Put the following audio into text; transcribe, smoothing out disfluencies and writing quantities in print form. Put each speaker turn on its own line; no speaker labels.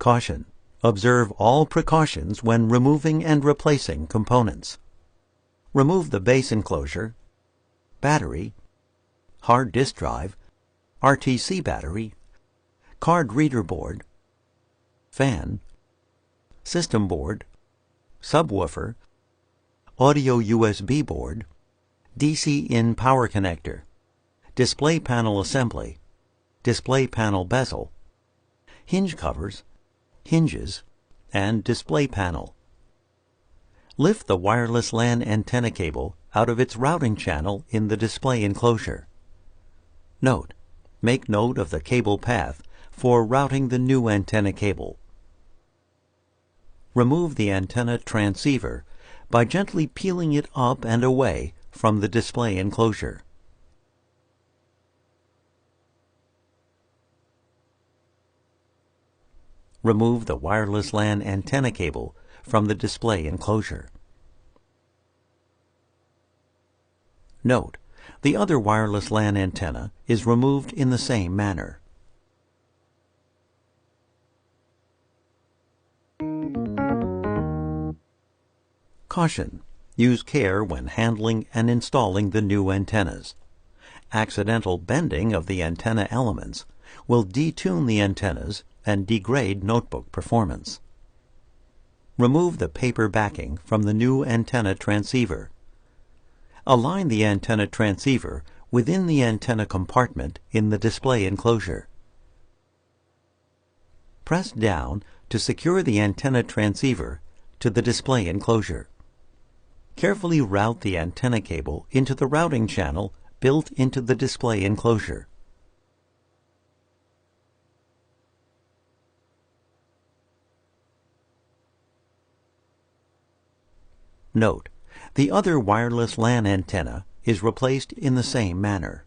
Caution: observe all precautions when removing and replacing components. Remove the base enclosure, battery, hard disk drive, RTC battery, card reader board, fan, system board, subwoofer, audio USB board, DC-in power connector, display panel assembly, display panel bezel, hinge covers, hinges, and display panel. Lift the wireless LAN antenna cable out of its routing channel in the display enclosure. Note: make note of the cable path for routing the new antenna cable. Remove the antenna transceiver by gently peeling it up and away from the display enclosure. Remove the wireless LAN antenna cable from the display enclosure. Note: the other wireless LAN antenna is removed in the same manner. Caution: use care when handling and installing the new antennas. Accidental bending of the antenna elements will detune the antennas and degrade notebook performance. Remove the paper backing from the new antenna transceiver. Align the antenna transceiver within the antenna compartment in the display enclosure. Press down to secure the antenna transceiver to the display enclosure. Carefully route the antenna cable into the routing channel built into the display enclosure. Note: the other wireless LAN antenna is replaced in the same manner.